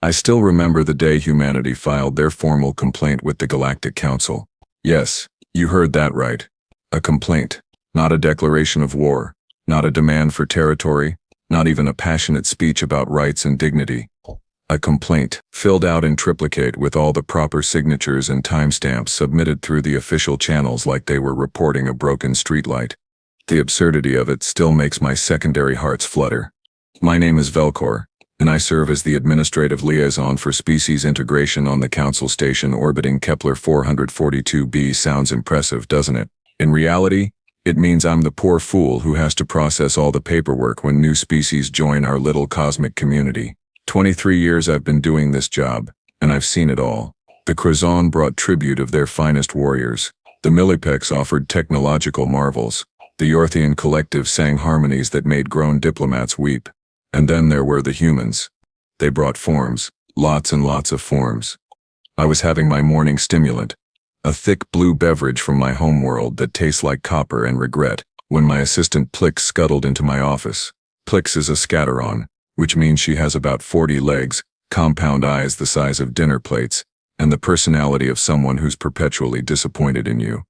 I still remember the day humanity filed their formal complaint with the Galactic Council. Yes, you heard that right. A complaint, not a declaration of war, not a demand for territory, not even a passionate speech about rights and dignity. A complaint, filled out in triplicate with all the proper signatures and timestamps submitted through the official channels like they were reporting a broken streetlight. The absurdity of it still makes my secondary hearts flutter. My name is Velkor, and I serve as the administrative liaison for species integration on the Council station orbiting Kepler 442b. Sounds impressive, doesn't it? In reality, it means I'm the poor fool who has to process all the paperwork when new species join our little cosmic community. 23 years I've been doing this job, and I've seen it all. The Kross brought tribute of their finest warriors. The Millipex offered technological marvels. The Yorthian collective sang harmonies that made grown diplomats weep. And then there were the humans. They brought forms, lots and lots of forms. I was having my morning stimulant, a thick blue beverage from my homeworld that tastes like copper and regret, when my assistant Plix scuttled into my office. Plix is a scatteron, which means she has about 40 legs, compound eyes the size of dinner plates, and the personality of someone who's perpetually disappointed in you.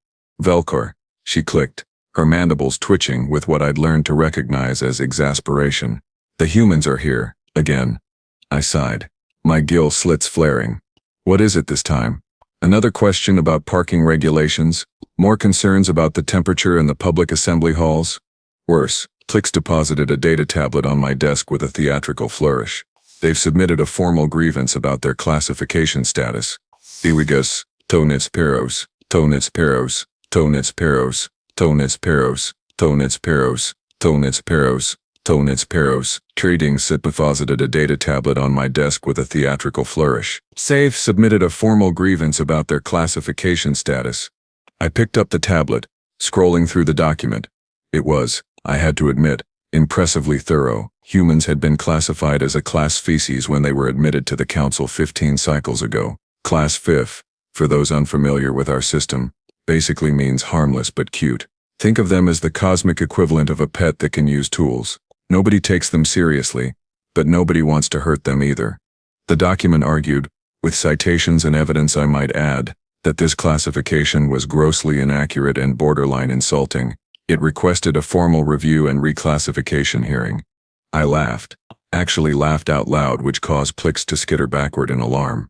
Velkor, she clicked, her mandibles twitching with what I'd learned to recognize as exasperation. The humans are here, again. I sighed, my gill slits flaring. What is it this time? Another question about parking regulations? More concerns about the temperature in the public assembly halls? Worse, Plix deposited a data tablet on my desk with a theatrical flourish. They've submitted a formal grievance about their classification status. Iwigus, tonits peros, tonits peros, tonits peros, tonits peros, tonits peros, tonits peros, tonits peros. Trading Sit deposited a data tablet on my desk with a theatrical flourish. Save submitted a formal grievance about their classification status. I picked up the tablet, scrolling through the document. It was, I had to admit, impressively thorough. Humans had been classified as a class species when they were admitted to the Council 15 cycles ago. Class FIF, for those unfamiliar with our system, basically means harmless but cute. Think of them as the cosmic equivalent of a pet that can use tools. Nobody takes them seriously, but nobody wants to hurt them either. The document argued, with citations and evidence I might add, that this classification was grossly inaccurate and borderline insulting. It requested a formal review and reclassification hearing. I laughed, actually laughed out loud, which caused Plix to skitter backward in alarm.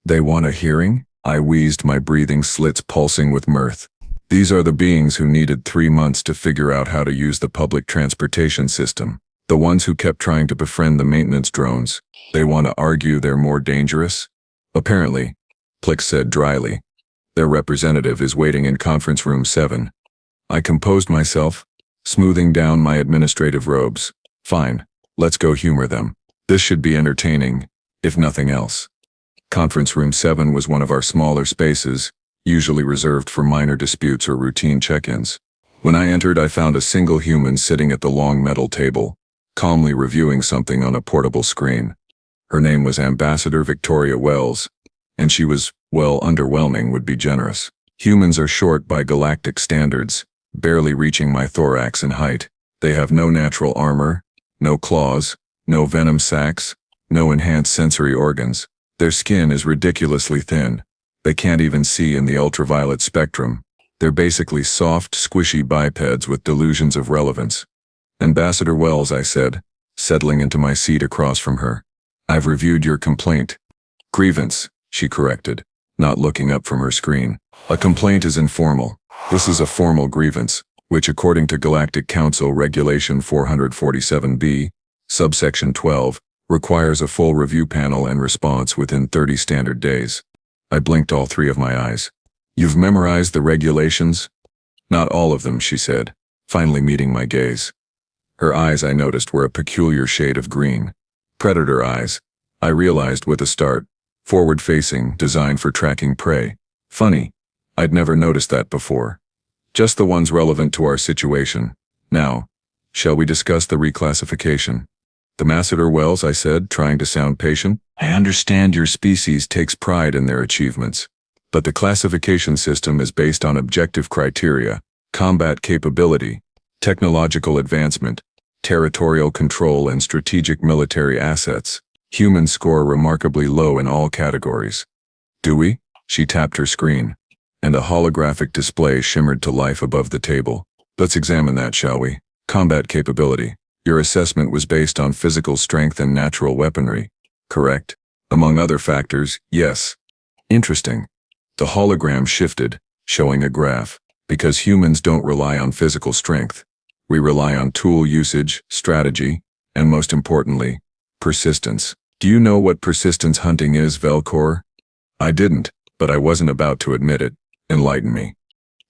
They want a hearing? I wheezed, my breathing slits pulsing with mirth. These are the beings who needed 3 months to figure out how to use the public transportation system. The ones who kept trying to befriend the maintenance drones. They want to argue they're more dangerous? Apparently, Plix said dryly. Their representative is waiting in conference room 7. I composed myself, smoothing down my administrative robes. Fine, let's go humor them. This should be entertaining, if nothing else. Conference room 7 was one of our smaller spaces, usually reserved for minor disputes or routine check-ins. When I entered, I found a single human sitting at the long metal table, calmly reviewing something on a portable screen. Her name was Ambassador Victoria Wells, and she was, well, underwhelming would be generous. Humans are short by galactic standards, barely reaching my thorax in height. They have no natural armor, no claws, no venom sacs, no enhanced sensory organs. Their skin is ridiculously thin. They can't even see in the ultraviolet spectrum. They're basically soft, squishy bipeds with delusions of relevance. Ambassador Wells, I said, settling into my seat across from her. I've reviewed your complaint. Grievance, she corrected, not looking up from her screen. A complaint is informal. This is a formal grievance, which according to Galactic Council Regulation 447b, subsection 12, requires a full review panel and response within 30 standard days. I blinked all 3 of my eyes. You've memorized the regulations? Not all of them, she said, finally meeting my gaze. Her eyes, I noticed, were a peculiar shade of green. Predator eyes, I realized with a start. Forward-facing, designed for tracking prey. Funny, I'd never noticed that before. Just the ones relevant to our situation. Now, shall we discuss the reclassification? Ambassador Wells, I said, trying to sound patient. I understand your species takes pride in their achievements, but the classification system is based on objective criteria, combat capability, technological advancement, territorial control, and strategic military assets. Humans score remarkably low in all categories. Do we? She tapped her screen, and a holographic display shimmered to life above the table. Let's examine that, shall we? Combat capability. Your assessment was based on physical strength and natural weaponry, correct? Among other factors, yes. Interesting. The hologram shifted, showing a graph. Because humans don't rely on physical strength. We rely on tool usage, strategy, and most importantly, persistence. Do you know what persistence hunting is, Velkor? I didn't, but I wasn't about to admit it. Enlighten me.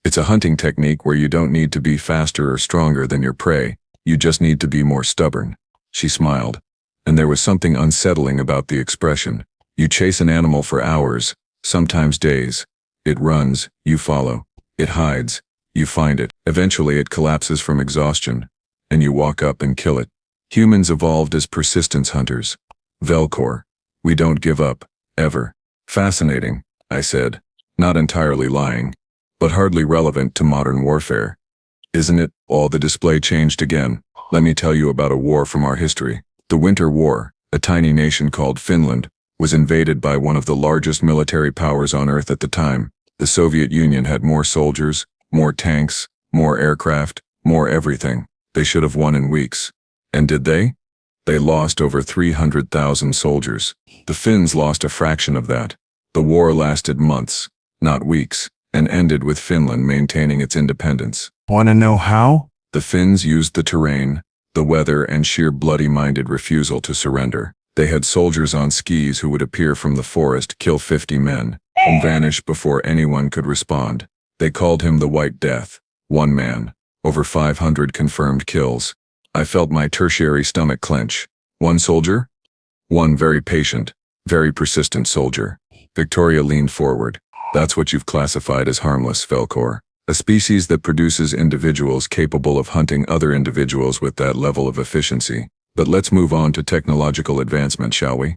It's a hunting technique where you don't need to be faster or stronger than your prey, you just need to be more stubborn. She smiled, and there was something unsettling about the expression. You chase an animal for hours, sometimes days. It runs, you follow. It hides, you find it. Eventually it collapses from exhaustion, and you walk up and kill it. Humans evolved as persistence hunters. Velkor. We don't give up, ever. Fascinating, I said, not entirely lying, but hardly relevant to modern warfare. Isn't it? All the display changed again. Let me tell you about a war from our history. The Winter War, a tiny nation called Finland, was invaded by one of the largest military powers on Earth at the time. The Soviet Union had more soldiers, more tanks, more aircraft, more everything. They should have won in weeks. And did they? They lost over 300,000 soldiers. The Finns lost a fraction of that. The war lasted months, not weeks, and ended with Finland maintaining its independence. Want to know how? The Finns used the terrain, the weather, and sheer bloody-minded refusal to surrender. They had soldiers on skis who would appear from the forest, kill 50 men, and vanish before anyone could respond. They called him the White Death. One man, over 500 confirmed kills. I felt my tertiary stomach clench. One soldier? One very patient, very persistent soldier. Victoria leaned forward. That's what you've classified as harmless, Velkor. A species that produces individuals capable of hunting other individuals with that level of efficiency. But let's move on to technological advancement, shall we?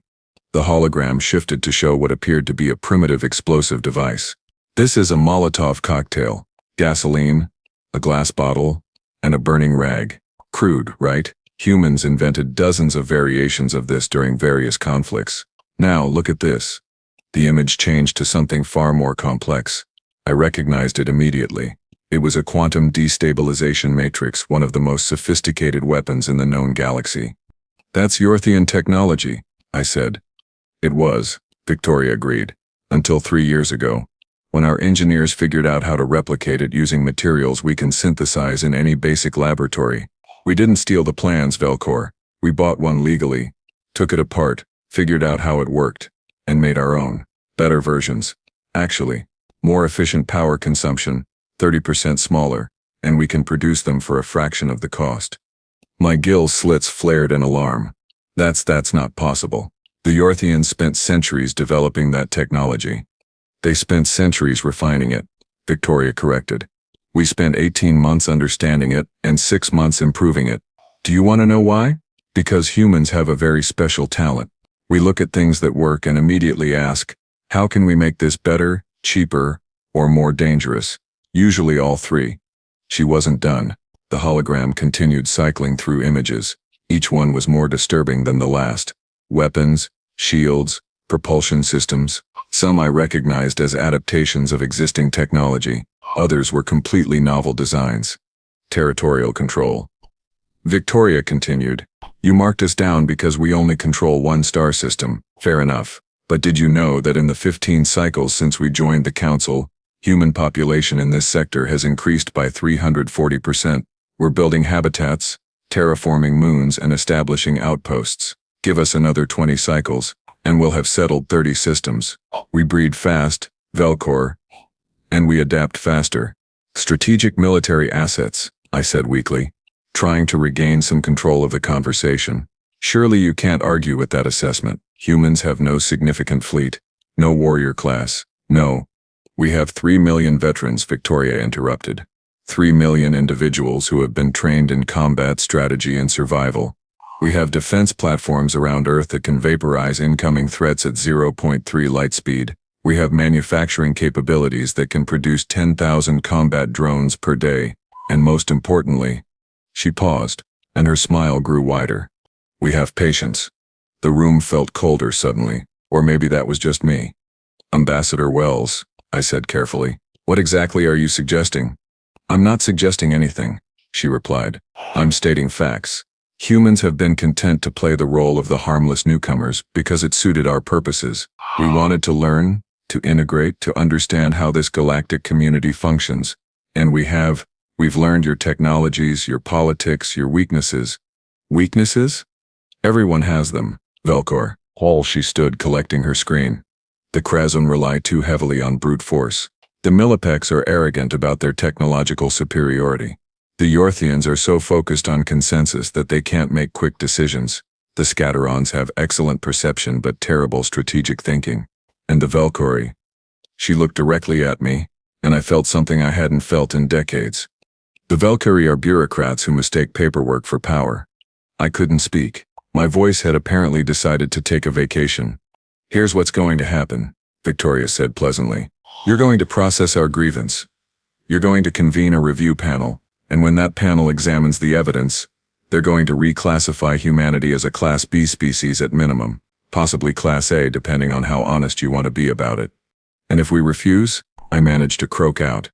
The hologram shifted to show what appeared to be a primitive explosive device. This is a Molotov cocktail. Gasoline, a glass bottle, and a burning rag. Crude, right? Humans invented dozens of variations of this during various conflicts. Now, look at this. The image changed to something far more complex. I recognized it immediately. It was a quantum destabilization matrix, one of the most sophisticated weapons in the known galaxy. That's Yorthian technology, I said. It was, Victoria agreed, until 3 years ago, when our engineers figured out how to replicate it using materials we can synthesize in any basic laboratory. We didn't steal the plans, Velkor. We bought one legally, took it apart, figured out how it worked, and made our own, better versions. Actually, more efficient power consumption, 30% smaller, and we can produce them for a fraction of the cost. My gill slits flared in alarm. That's not possible. The Yorthians spent centuries developing that technology. They spent centuries refining it, Victoria corrected. We spent 18 months understanding it and 6 months improving it. Do you want to know why? Because humans have a very special talent. We look at things that work and immediately ask, how can we make this better, cheaper, or more dangerous? Usually all three. She wasn't done. The hologram continued cycling through images. Each one was more disturbing than the last. Weapons, shields, propulsion systems. Some I recognized as adaptations of existing technology. Others were completely novel designs. Territorial control. Victoria continued. You marked us down because we only control one star system. Fair enough. But did you know that in the 15 cycles since we joined the Council, human population in this sector has increased by 340%. We're building habitats, terraforming moons, and establishing outposts. Give us another 20 cycles, and we'll have settled 30 systems. We breed fast, Velkor, and we adapt faster. Strategic military assets, I said weakly, trying to regain some control of the conversation. Surely you can't argue with that assessment. Humans have no significant fleet, no warrior class. No. We have 3 million veterans, Victoria interrupted. 3 million individuals who have been trained in combat strategy and survival. We have defense platforms around Earth that can vaporize incoming threats at 0.3 light speed. We have manufacturing capabilities that can produce 10,000 combat drones per day. And most importantly, she paused, and her smile grew wider. We have patience. The room felt colder suddenly, or maybe that was just me. Ambassador Wells, I said carefully, what exactly are you suggesting? I'm not suggesting anything, she replied. I'm stating facts. Humans have been content to play the role of the harmless newcomers because it suited our purposes. We wanted to learn, to integrate, to understand how this galactic community functions. And we've learned your technologies, your politics, your weaknesses. Weaknesses? Everyone has them, Velkor. She stood collecting her screen. The Krasn rely too heavily on brute force. The Millipecs are arrogant about their technological superiority. The Yorthians are so focused on consensus that they can't make quick decisions. The Scatterons have excellent perception but terrible strategic thinking. And the Velkori. She looked directly at me, and I felt something I hadn't felt in decades. The Velkori are bureaucrats who mistake paperwork for power. I couldn't speak. My voice had apparently decided to take a vacation. Here's what's going to happen, Victoria said pleasantly. You're going to process our grievance. You're going to convene a review panel, and when that panel examines the evidence, they're going to reclassify humanity as a Class B species at minimum, possibly Class A depending on how honest you want to be about it. And if we refuse, I managed to croak out.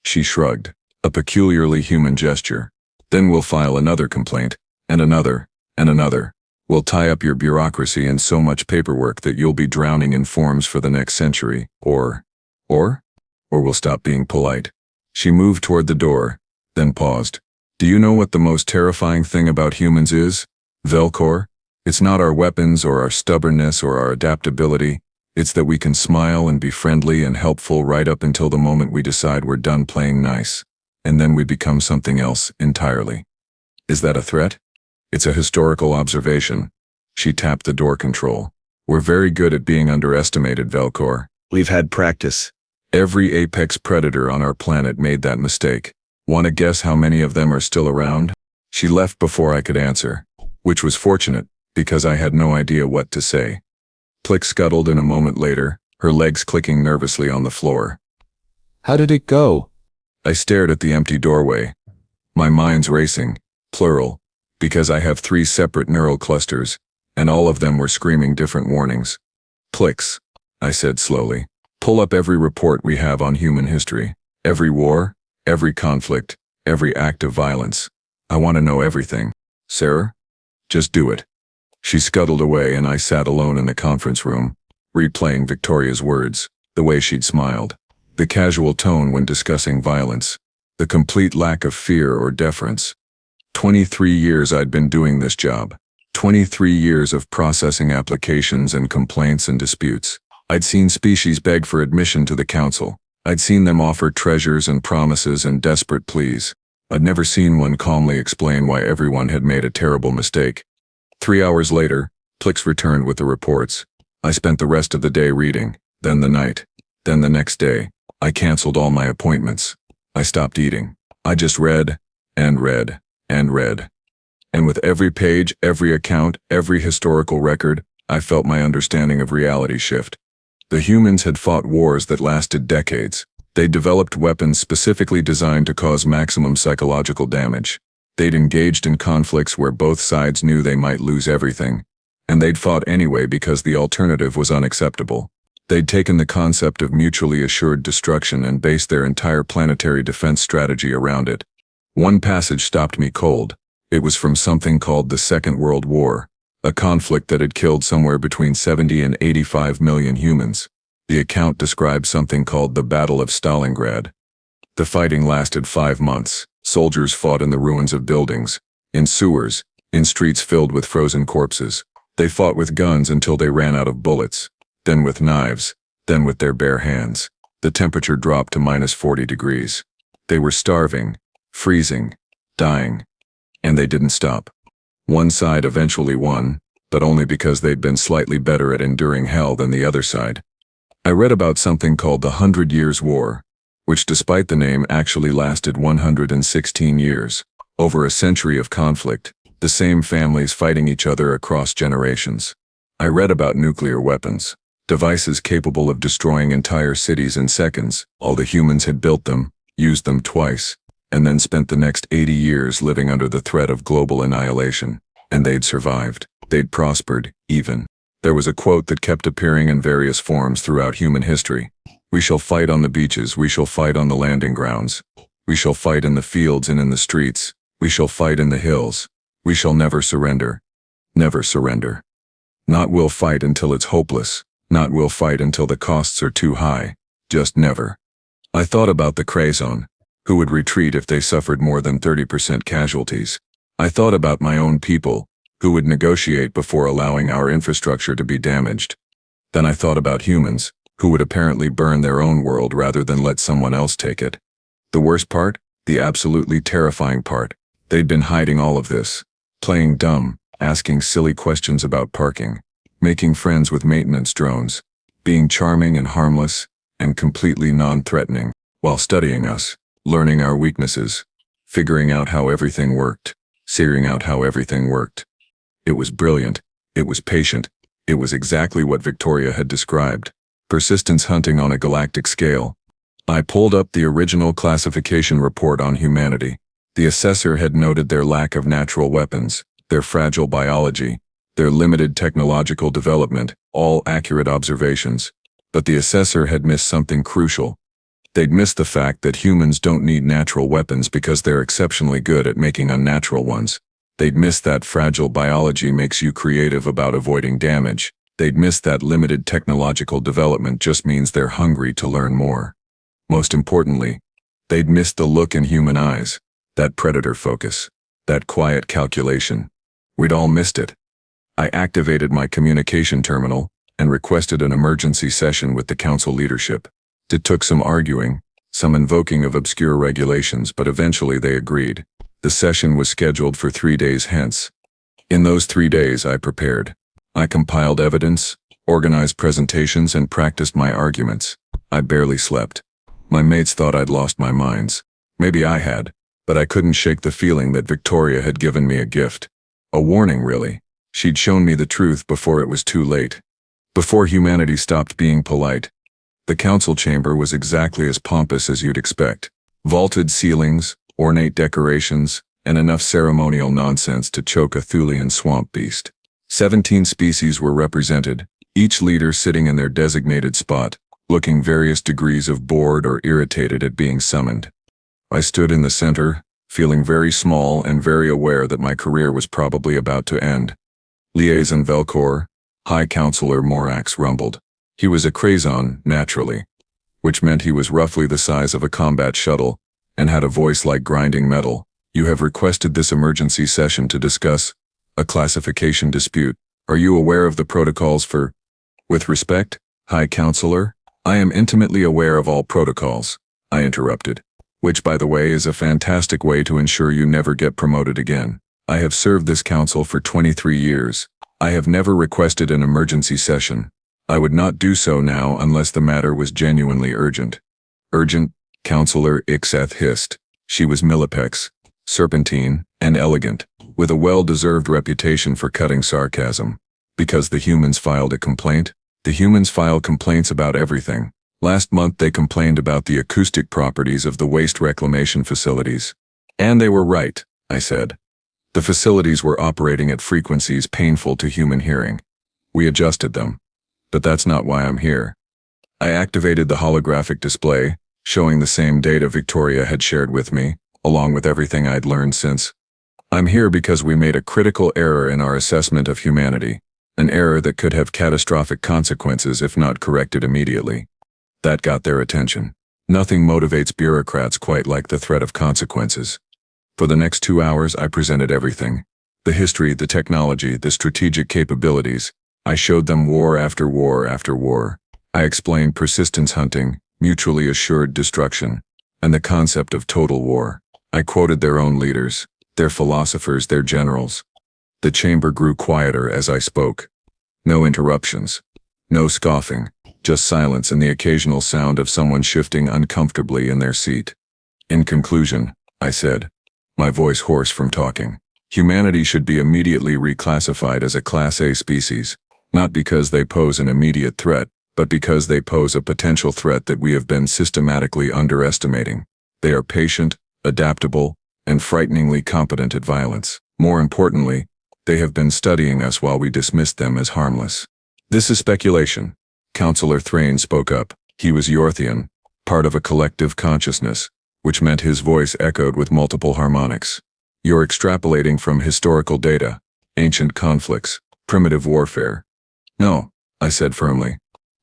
She shrugged, a peculiarly human gesture. Then we'll file another complaint, and another, and another. We'll tie up your bureaucracy in so much paperwork that you'll be drowning in forms for the next century, or we'll stop being polite. She moved toward the door, then paused. Do you know what the most terrifying thing about humans is, Velkor? It's not our weapons or our stubbornness or our adaptability. It's that we can smile and be friendly and helpful right up until the moment we decide we're done playing nice, and then we become something else entirely. Is that a threat? It's a historical observation. She tapped the door control. We're very good at being underestimated, Velkor. We've had practice. Every apex predator on our planet made that mistake. Want to guess how many of them are still around? She left before I could answer, which was fortunate, because I had no idea what to say. Plick scuttled in a moment later, her legs clicking nervously on the floor. How did it go? I stared at the empty doorway. My mind's racing, plural, because I have 3 separate neural clusters, and all of them were screaming different warnings. Plix, I said slowly. Pull up every report we have on human history. Every war, every conflict, every act of violence. I want to know everything. Sarah? Just do it. She scuttled away and I sat alone in the conference room, replaying Victoria's words, the way she'd smiled, the casual tone when discussing violence, the complete lack of fear or deference. 23 years I'd been doing this job. 23 years of processing applications and complaints and disputes. I'd seen species beg for admission to the council. I'd seen them offer treasures and promises and desperate pleas. I'd never seen one calmly explain why everyone had made a terrible mistake. 3 hours later, Plix returned with the reports. I spent the rest of the day reading, then the night, then the next day. I canceled all my appointments. I stopped eating. I just read, and read, and read. And with every page, every account, every historical record, I felt my understanding of reality shift. The humans had fought wars that lasted decades. They developed weapons specifically designed to cause maximum psychological damage. They'd engaged in conflicts where both sides knew they might lose everything. And they'd fought anyway because the alternative was unacceptable. They'd taken the concept of mutually assured destruction and based their entire planetary defense strategy around it. One passage stopped me cold. It was from something called the Second World War, a conflict that had killed somewhere between 70 and 85 million humans. The account described something called the Battle of Stalingrad. The fighting lasted 5 months. Soldiers fought in the ruins of buildings, in sewers, in streets filled with frozen corpses. They fought with guns until they ran out of bullets, then with knives, then with their bare hands. The temperature dropped to -40 degrees. They were starving, freezing, dying, and they didn't stop. One side eventually won, but only because they'd been slightly better at enduring hell than the other side. I read about something called the 100 Years' War, which despite the name actually lasted 116 years. Over a century of conflict, the same families fighting each other across generations. I read about nuclear weapons, devices capable of destroying entire cities in seconds. All the humans had built them, used them twice, and then spent the next 80 years living under the threat of global annihilation. And they'd survived. They'd prospered, even. There was a quote that kept appearing in various forms throughout human history. We shall fight on the beaches, we shall fight on the landing grounds. We shall fight in the fields and in the streets. We shall fight in the hills. We shall never surrender. Never surrender. Not we'll fight until it's hopeless. Not we'll fight until the costs are too high. Just never. I thought about the Krazon, who would retreat if they suffered more than 30% casualties. I thought about my own people, who would negotiate before allowing our infrastructure to be damaged. Then I thought about humans, who would apparently burn their own world rather than let someone else take it. The worst part? The absolutely terrifying part. They'd been hiding all of this. Playing dumb, asking silly questions about parking, making friends with maintenance drones, being charming and harmless, and completely non-threatening, while studying us, learning our weaknesses, figuring out how everything worked, seeing out how everything worked. It was brilliant. It was patient. It was exactly what Victoria had described. Persistence hunting on a galactic scale. I pulled up the original classification report on humanity. The assessor had noted their lack of natural weapons, their fragile biology, their limited technological development, all accurate observations. But the assessor had missed something crucial. They'd missed the fact that humans don't need natural weapons because they're exceptionally good at making unnatural ones. They'd missed that fragile biology makes you creative about avoiding damage. They'd missed that limited technological development just means they're hungry to learn more. Most importantly, they'd missed the look in human eyes, that predator focus, that quiet calculation. We'd all missed it. I activated my communication terminal and requested an emergency session with the council leadership. It took some arguing, some invoking of obscure regulations, but eventually they agreed. The session was scheduled for 3 days hence. In those 3 days I prepared. I compiled evidence, organized presentations, and practiced my arguments. I barely slept. My mates thought I'd lost my minds. Maybe I had, but I couldn't shake the feeling that Victoria had given me a gift. A warning, really. She'd shown me the truth before it was too late. Before humanity stopped being polite. The council chamber was exactly as pompous as you'd expect. Vaulted ceilings, ornate decorations, and enough ceremonial nonsense to choke a Thulian swamp beast. 17 species were represented, each leader sitting in their designated spot, looking various degrees of bored or irritated at being summoned. I stood in the center, feeling very small and very aware that my career was probably about to end. Liaison Velkor, High Counselor Morax rumbled. He was a Krazon, naturally, which meant he was roughly the size of a combat shuttle, and had a voice like grinding metal. You have requested this emergency session to discuss a classification dispute. Are you aware of the protocols for... With respect, High Counselor, I am intimately aware of all protocols, I interrupted. Which, by the way, is a fantastic way to ensure you never get promoted again. I have served this council for 23 years. I have never requested an emergency session. I would not do so now unless the matter was genuinely urgent. Urgent? Counselor Ixeth hissed. She was Millipex, serpentine, and elegant, with a well-deserved reputation for cutting sarcasm. Because the humans filed a complaint? The humans file complaints about everything. Last month they complained about the acoustic properties of the waste reclamation facilities. And they were right, I said. The facilities were operating at frequencies painful to human hearing. We adjusted them. But that's not why I'm here. I activated the holographic display, showing the same data Victoria had shared with me, along with everything I'd learned since. I'm here because we made a critical error in our assessment of humanity, an error that could have catastrophic consequences if not corrected immediately. That got their attention. Nothing motivates bureaucrats quite like the threat of consequences. For the next 2 hours I presented everything. The history, the technology, the strategic capabilities. I showed them war after war after war. I explained persistence hunting, mutually assured destruction, and the concept of total war. I quoted their own leaders, their philosophers, their generals. The chamber grew quieter as I spoke. No interruptions. No scoffing. Just silence and the occasional sound of someone shifting uncomfortably in their seat. In conclusion, I said, my voice hoarse from talking, humanity should be immediately reclassified as a Class A species, not because they pose an immediate threat, but because they pose a potential threat that we have been systematically underestimating. They are patient, adaptable, and frighteningly competent at violence. More importantly, They have been studying us while we dismissed them as harmless. This is speculation. Counselor Thrain spoke up. He was Yorthian, part of a collective consciousness, which meant his voice echoed with multiple harmonics. You're extrapolating from historical data, ancient conflicts, primitive warfare. No, I said firmly.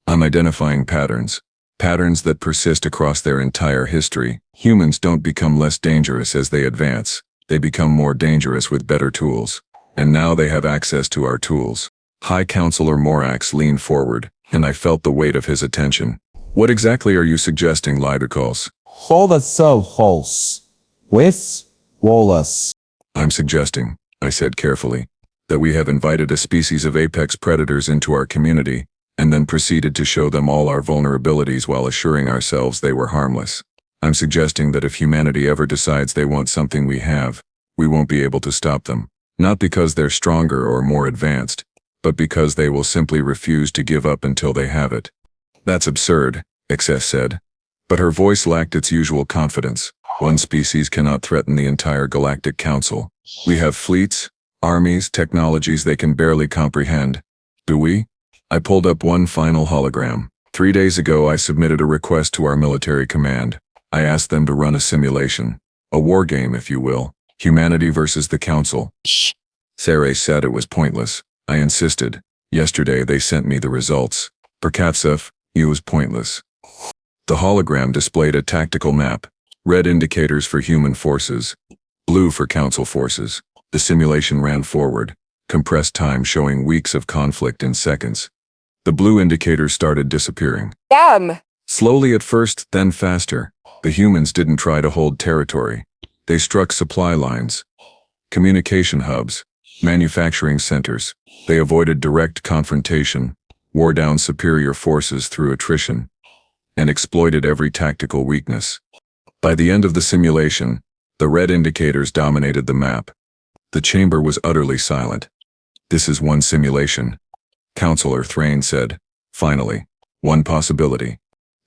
I'm identifying patterns. Patterns that persist across their entire history. Humans don't become less dangerous as they advance. They become more dangerous with better tools. And now they have access to our tools. High Counselor Morax leaned forward, and I felt the weight of his attention. What exactly are you suggesting, Lidicals? For the so-holes. With Wallace. I'm suggesting, I said carefully, that we have invited a species of apex predators into our community, and then proceeded to show them all our vulnerabilities while assuring ourselves they were harmless. I'm suggesting that if humanity ever decides they want something we have, we won't be able to stop them. Not because they're stronger or more advanced, but because they will simply refuse to give up until they have it. That's absurd, Excess said. But her voice lacked its usual confidence. One species cannot threaten the entire Galactic Council. We have fleets, armies, technologies they can barely comprehend. Do we? I pulled up one final hologram. 3 days ago I submitted a request to our military command. I asked them to run a simulation. A war game, if you will. Humanity versus the Council. Saray said it was pointless. I insisted. Yesterday they sent me the results. Perkatsov, it was pointless. The hologram displayed a tactical map. Red indicators for human forces. Blue for Council forces. The simulation ran forward. Compressed time showing weeks of conflict in seconds. The blue indicators started disappearing. Damn! Slowly at first, then faster. The humans didn't try to hold territory. They struck supply lines, communication hubs, manufacturing centers. They avoided direct confrontation, wore down superior forces through attrition, and exploited every tactical weakness. By the end of the simulation, the red indicators dominated the map. The chamber was utterly silent. This is one simulation, Counselor Thrain said. Finally, one possibility.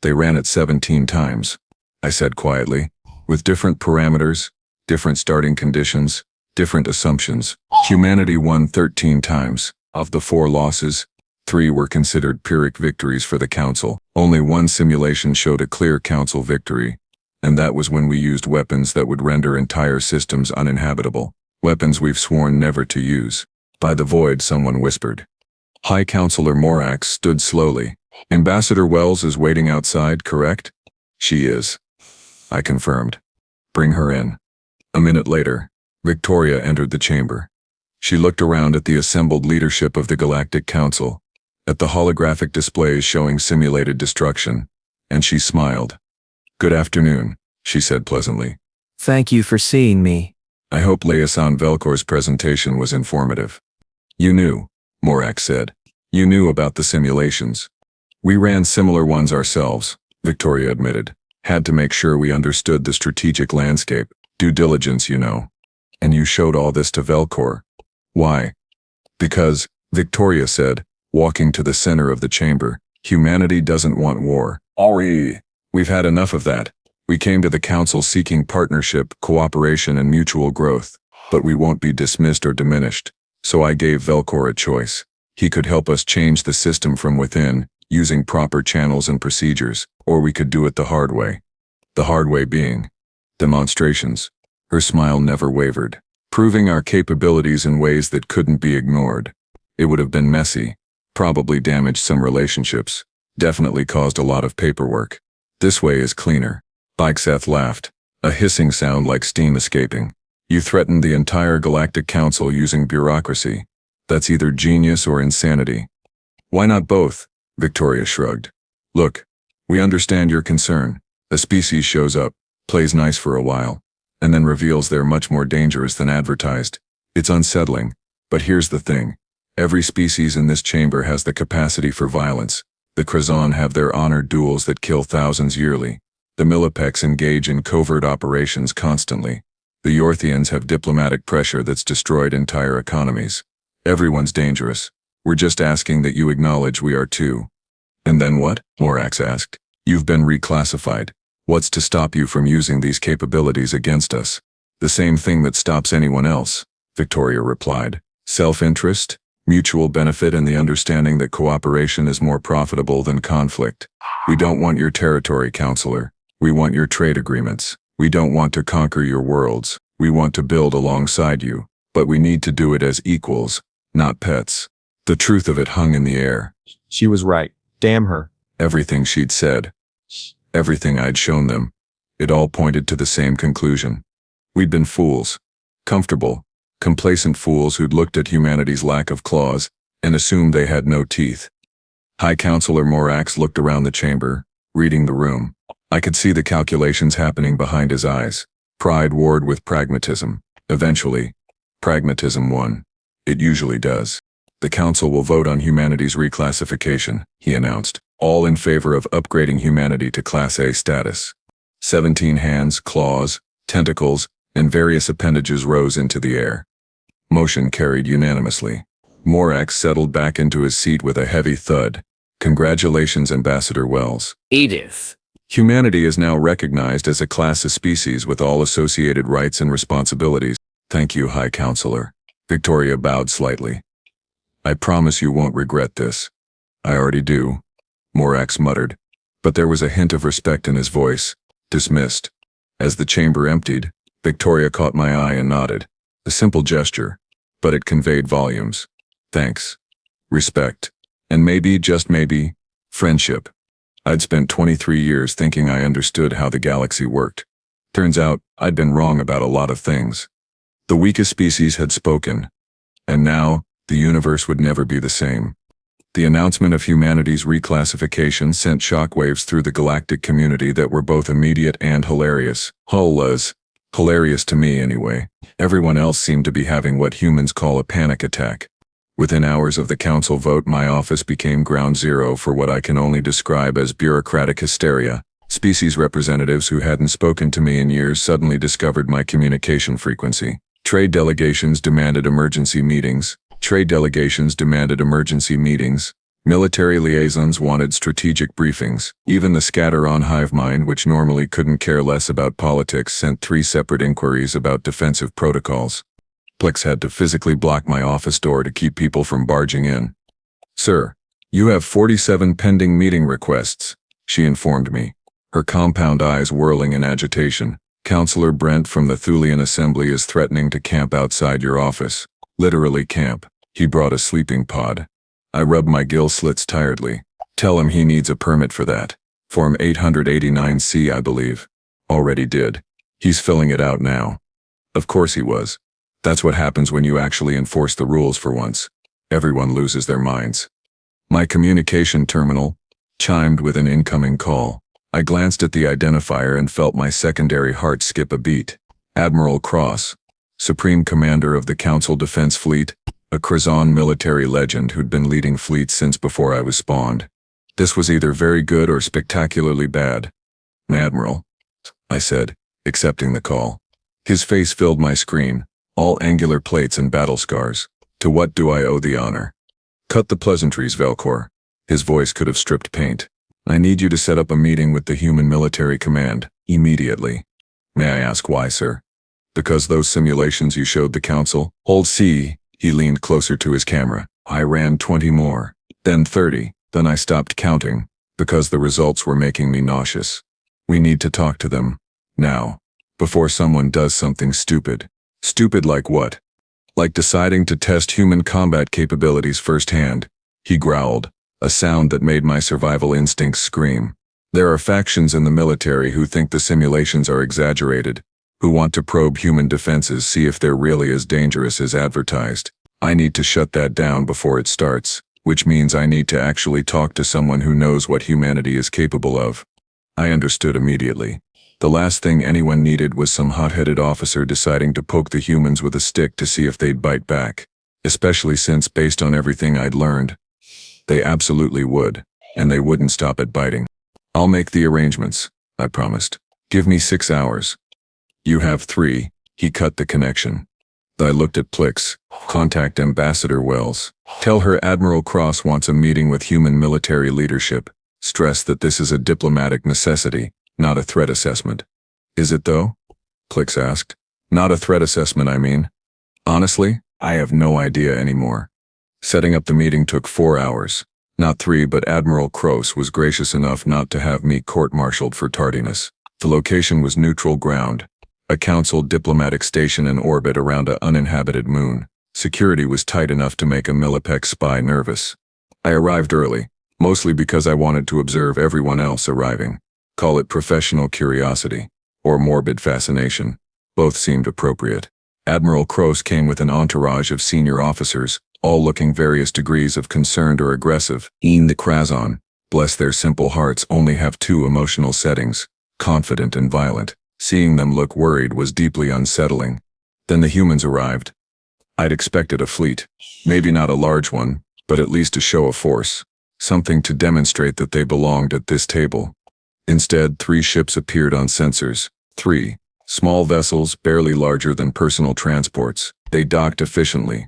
They ran it 17 times, I said quietly, with different parameters, different starting conditions, different assumptions. Humanity won 13 times. Of the 4 losses, 3 were considered Pyrrhic victories for the Council. Only one simulation showed a clear Council victory, and that was when we used weapons that would render entire systems uninhabitable. Weapons we've sworn never to use. By the void, someone whispered. High Counselor Morax stood slowly. Ambassador Wells is waiting outside, correct? She is, I confirmed. Bring her in. A minute later, Victoria entered the chamber. She looked around at the assembled leadership of the Galactic Council, at the holographic displays showing simulated destruction, and she smiled. Good afternoon, she said pleasantly. Thank you for seeing me. I hope Liaison Velkor's presentation was informative. You knew, Morax said. You knew about the simulations. We ran similar ones ourselves, Victoria admitted. Had to make sure we understood the strategic landscape. Due diligence, you know. And you showed all this to Velkor. Why? Because, Victoria said, walking to the center of the chamber, humanity doesn't want war. We've had enough of that. We came to the Council seeking partnership, cooperation, and mutual growth. But we won't be dismissed or diminished. So I gave Velkor a choice. He could help us change the system from within, using proper channels and procedures, or we could do it the hard way. The hard way being demonstrations. Her smile never wavered. Proving our capabilities in ways that couldn't be ignored. It would have been messy, probably damaged some relationships, definitely caused a lot of paperwork. This way is cleaner. Bikeseth laughed, a hissing sound like steam escaping. You threatened the entire Galactic Council using bureaucracy. That's either genius or insanity. Why not both? Victoria shrugged. Look, we understand your concern. A species shows up, plays nice for a while, and then reveals they're much more dangerous than advertised. It's unsettling, but here's the thing. Every species in this chamber has the capacity for violence. The Krazon have their honored duels that kill thousands yearly. The Millipex engage in covert operations constantly. The Yorthians have diplomatic pressure that's destroyed entire economies. Everyone's dangerous. We're just asking that you acknowledge we are too. And then what? Morax asked. You've been reclassified. What's to stop you from using these capabilities against us? The same thing that stops anyone else, Victoria replied. Self-interest, mutual benefit, and the understanding that cooperation is more profitable than conflict. We don't want your territory, counselor. We want your trade agreements. We don't want to conquer your worlds. We want to build alongside you. But we need to do it as equals, not pets. The truth of it hung in the air. She was right. Damn her. Everything she'd said. Everything I'd shown them. It all pointed to the same conclusion. We'd been fools. Comfortable, complacent fools who'd looked at humanity's lack of claws and assumed they had no teeth. High Counselor Morax looked around the chamber, reading the room. I could see the calculations happening behind his eyes. Pride warred with pragmatism. Eventually, pragmatism won. It usually does. The Council will vote on humanity's reclassification, he announced, all in favor of upgrading humanity to Class A status. 17 hands, claws, tentacles, and various appendages rose into the air. Motion carried unanimously. Morax settled back into his seat with a heavy thud. Congratulations, Ambassador Wells. Edith. Humanity is now recognized as a class of species with all associated rights and responsibilities. Thank you, High Counselor. Victoria bowed slightly. I promise you won't regret this. I already do, Morax muttered, but there was a hint of respect in his voice. Dismissed. As the chamber emptied, Victoria caught my eye and nodded. A simple gesture, but it conveyed volumes. Thanks. Respect. And maybe, just maybe, friendship. I'd spent 23 years thinking I understood how the galaxy worked. Turns out, I'd been wrong about a lot of things. The weakest species had spoken. And now, the universe would never be the same. The announcement of humanity's reclassification sent shockwaves through the galactic community that were both immediate and hilarious. Hilarious to me, anyway. Everyone else seemed to be having what humans call a panic attack. Within hours of the council vote, my office became ground zero for what I can only describe as bureaucratic hysteria. Species representatives who hadn't spoken to me in years suddenly discovered my communication frequency. Trade delegations demanded emergency meetings. Military liaisons wanted strategic briefings. Even the scatter-on hive mind, which normally couldn't care less about politics, sent 3 separate inquiries about defensive protocols. Plix had to physically block my office door to keep people from barging in. Sir, you have 47 pending meeting requests, she informed me, her compound eyes whirling in agitation. Counselor Brent from the Thulian Assembly is threatening to camp outside your office. Literally camp. He brought a sleeping pod. I rubbed my gill slits tiredly. Tell him he needs a permit for that. Form 889C, I believe. Already did. He's filling it out now. Of course he was. That's what happens when you actually enforce the rules for once. Everyone loses their minds. My communication terminal chimed with an incoming call. I glanced at the identifier and felt my secondary heart skip a beat. Admiral Kross, Supreme Commander of the Council Defense Fleet, a Krazan military legend who'd been leading fleets since before I was spawned. This was either very good or spectacularly bad. Admiral, I said, accepting the call. His face filled my screen, all angular plates and battle scars. To what do I owe the honor? Cut the pleasantries, Velkor. His voice could have stripped paint. I need you to set up a meeting with the Human Military Command, immediately. May I ask why, sir? Because those simulations you showed the Council? Hold C. He leaned closer to his camera. I ran 20 more, then 30, then I stopped counting, because the results were making me nauseous. We need to talk to them, now, before someone does something stupid. Stupid like what? Like deciding to test human combat capabilities firsthand, he growled, a sound that made my survival instincts scream. There are factions in the military who think the simulations are exaggerated, who want to probe human defenses, see if they're really as dangerous as advertised. I need to shut that down before it starts, which means I need to actually talk to someone who knows what humanity is capable of. I understood immediately. The last thing anyone needed was some hot-headed officer deciding to poke the humans with a stick to see if they'd bite back, especially since, based on everything I'd learned, they absolutely would, and they wouldn't stop at biting. I'll make the arrangements, I promised. Give me 6 hours. You have 3, he cut the connection. I looked at Plix. Contact Ambassador Wells. Tell her Admiral Kross wants a meeting with human military leadership. Stress that this is a diplomatic necessity, not a threat assessment. Is it though? Plix asked. Not a threat assessment, I mean. Honestly, I have no idea anymore. Setting up the meeting took 4 hours. Not 3, but Admiral Kross was gracious enough not to have me court-martialed for tardiness. The location was neutral ground, a council diplomatic station in orbit around an uninhabited moon. Security was tight enough to make a Millipec spy nervous. I arrived early, mostly because I wanted to observe everyone else arriving. Call it professional curiosity, or morbid fascination. Both seemed appropriate. Admiral Kross came with an entourage of senior officers, all looking various degrees of concerned or aggressive. The Krazon, bless their simple hearts, only have 2 emotional settings, confident and violent. Seeing them look worried was deeply unsettling. Then the humans arrived. I'd expected a fleet, maybe not a large one, but at least a show of force, something to demonstrate that they belonged at this table. Instead, 3 ships appeared on sensors. 3 small vessels, barely larger than personal transports. They docked efficiently.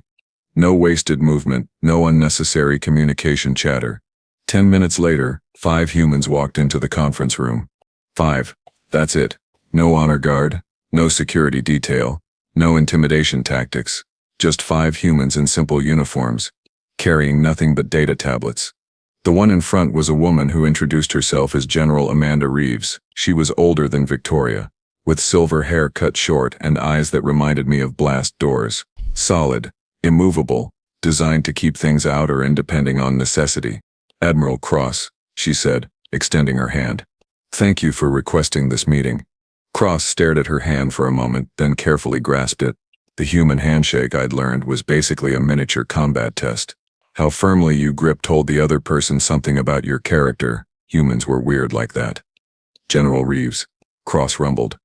No wasted movement, no unnecessary communication chatter. 10 minutes later, 5 humans walked into the conference room. 5. That's it. No honor guard, no security detail, no intimidation tactics. Just 5 humans in simple uniforms, carrying nothing but data tablets. The one in front was a woman who introduced herself as General Amanda Reeves. She was older than Victoria, with silver hair cut short and eyes that reminded me of blast doors. Solid, immovable, designed to keep things out or in depending on necessity. Admiral Kross, she said, extending her hand. Thank you for requesting this meeting. Kross stared at her hand for a moment, then carefully grasped it. The human handshake, I'd learned, was basically a miniature combat test. How firmly you grip told the other person something about your character. Humans were weird like that. General Reeves, Kross rumbled.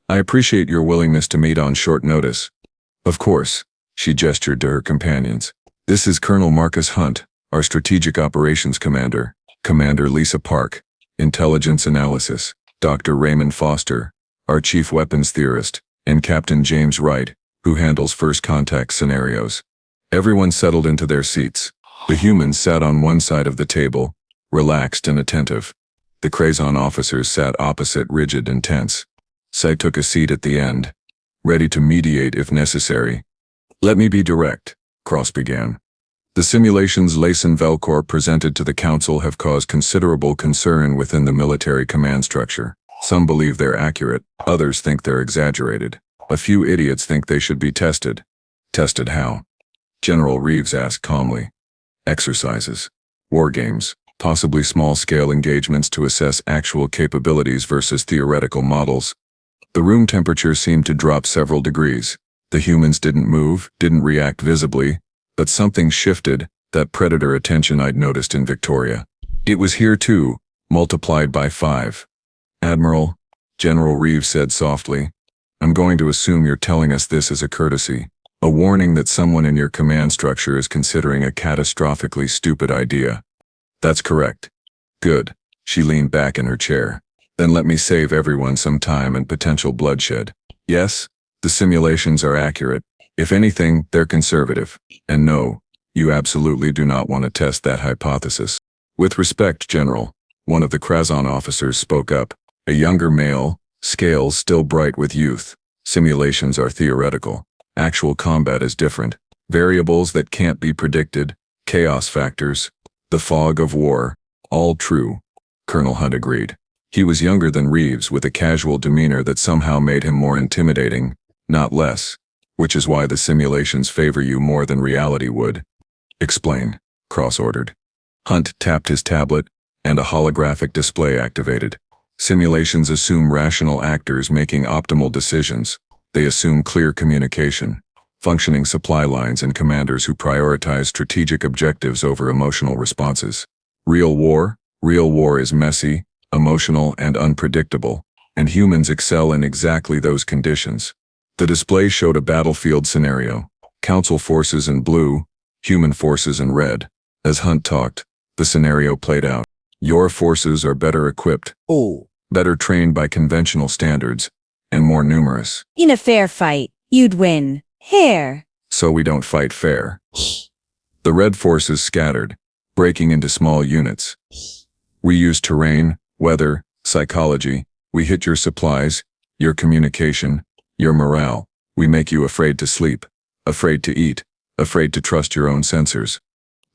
I appreciate your willingness to meet on short notice. Of course, she gestured to her companions. This is Colonel Marcus Hunt, our Strategic Operations Commander, Commander Lisa Park, Intelligence Analysis, Dr. Raymond Foster, our Chief Weapons Theorist, and Captain James Wright, who handles first contact scenarios. Everyone settled into their seats. The humans sat on one side of the table, relaxed and attentive. The Krazon officers sat opposite, rigid and tense. Sai took a seat at the end, ready to mediate if necessary. Let me be direct, Kross began. The simulations Lace and Velkor presented to the Council have caused considerable concern within the military command structure. Some believe they're accurate, others think they're exaggerated. A few idiots think they should be tested. Tested how? General Reeves asked calmly. Exercises. War games. Possibly small-scale engagements to assess actual capabilities versus theoretical models. The room temperature seemed to drop several degrees. The humans didn't move, didn't react visibly, but something shifted, that predator attention I'd noticed in Victoria. It was here too, multiplied by 5. Admiral, General Reeves said softly, I'm going to assume you're telling us this as a courtesy. A warning that someone in your command structure is considering a catastrophically stupid idea. That's correct. Good. She leaned back in her chair. Then let me save everyone some time and potential bloodshed. Yes, the simulations are accurate. If anything, they're conservative. And no, you absolutely do not want to test that hypothesis. With respect, General, one of the Krazon officers spoke up. A younger male, scales still bright with youth. Simulations are theoretical. Actual combat is different. Variables that can't be predicted, chaos factors, the fog of war, all true. Colonel Hunt agreed. He was younger than Reeves with a casual demeanor that somehow made him more intimidating, not less, which is why the simulations favor you more than reality would. Explain, Kross ordered. Hunt tapped his tablet, and a holographic display activated. Simulations assume rational actors making optimal decisions. They assume clear communication, functioning supply lines and commanders who prioritize strategic objectives over emotional responses. Real war is messy, emotional and unpredictable, and humans excel in exactly those conditions. The display showed a battlefield scenario, Council forces in blue, human forces in red. As Hunt talked, the scenario played out. Your forces are better equipped, better trained by conventional standards, and more numerous. In a fair fight, you'd win. Here. So we don't fight fair. The red forces scattered, breaking into small units. We use terrain, weather, psychology. We hit your supplies, your communication, your morale. We make you afraid to sleep, afraid to eat, afraid to trust your own sensors.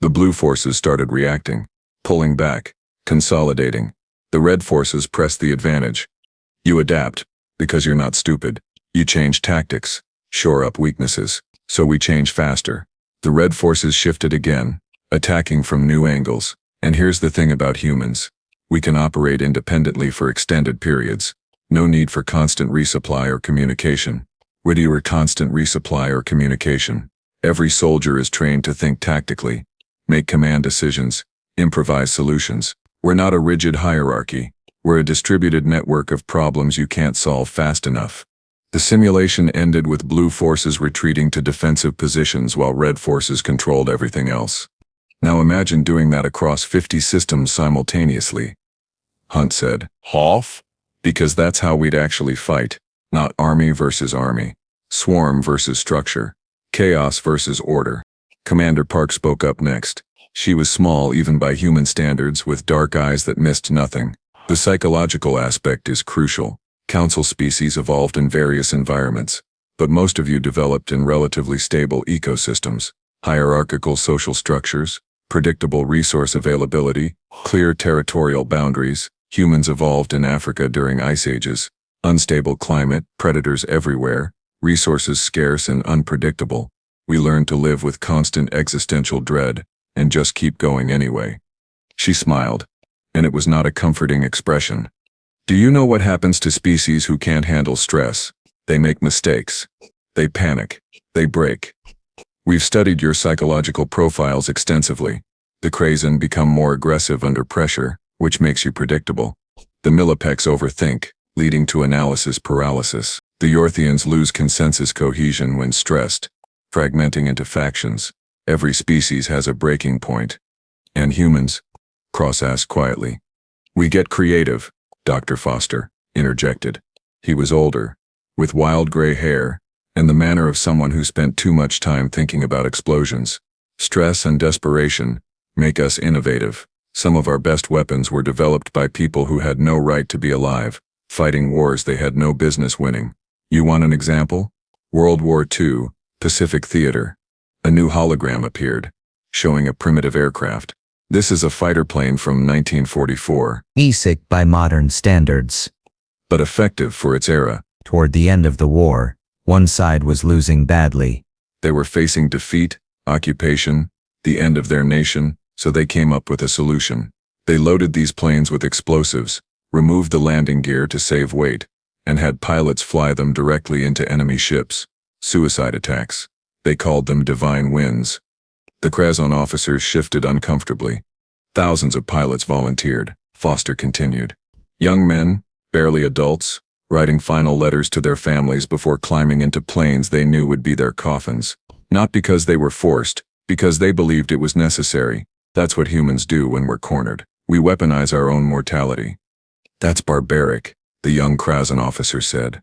The blue forces started reacting, pulling back, consolidating. The red forces pressed the advantage. You adapt, because you're not stupid. You change tactics, shore up weaknesses, so we change faster. The red forces shifted again, attacking from new angles. And here's the thing about humans. We can operate independently for extended periods. No need for constant resupply or communication. Whether you are constant resupply or communication, every soldier is trained to think tactically, make command decisions, improvise solutions. We're not a rigid hierarchy. We're a distributed network of problems you can't solve fast enough. The simulation ended with blue forces retreating to defensive positions while red forces controlled everything else. Now imagine doing that across 50 systems simultaneously. Hunt said, "Hoff?" Because that's how we'd actually fight. Not army versus army. Swarm versus structure. Chaos versus order. Commander Park spoke up next. She was small even by human standards, with dark eyes that missed nothing. The psychological aspect is crucial. Council species evolved in various environments, but most of you developed in relatively stable ecosystems. Hierarchical social structures, predictable resource availability, clear territorial boundaries. Humans evolved in Africa during ice ages. Unstable climate, predators everywhere, resources scarce and unpredictable. We learned to live with constant existential dread, and just keep going anyway. She smiled, and it was not a comforting expression. Do you know what happens to species who can't handle stress? They make mistakes. They panic. They break. We've studied your psychological profiles extensively. The Krazen become more aggressive under pressure, which makes you predictable. The Millipecs overthink, leading to analysis paralysis. The Yorthians lose consensus cohesion when stressed, fragmenting into factions. Every species has a breaking point. And humans? Kross asked quietly. We get creative, Dr. Foster interjected. He was older, with wild gray hair, and the manner of someone who spent too much time thinking about explosions. Stress and desperation make us innovative. Some of our best weapons were developed by people who had no right to be alive, fighting wars they had no business winning. You want an example? World War II, Pacific Theater. A new hologram appeared, showing a primitive aircraft. This is a fighter plane from 1944. Basic by modern standards. But effective for its era. Toward the end of the war, one side was losing badly. They were facing defeat, occupation, the end of their nation, so they came up with a solution. They loaded these planes with explosives, removed the landing gear to save weight, and had pilots fly them directly into enemy ships. Suicide attacks. They called them divine winds. The Krazon officers shifted uncomfortably. Thousands of pilots volunteered, Foster continued. Young men, barely adults, writing final letters to their families before climbing into planes they knew would be their coffins. Not because they were forced, because they believed it was necessary. That's what humans do when we're cornered. We weaponize our own mortality. That's barbaric, the young Krazon officer said.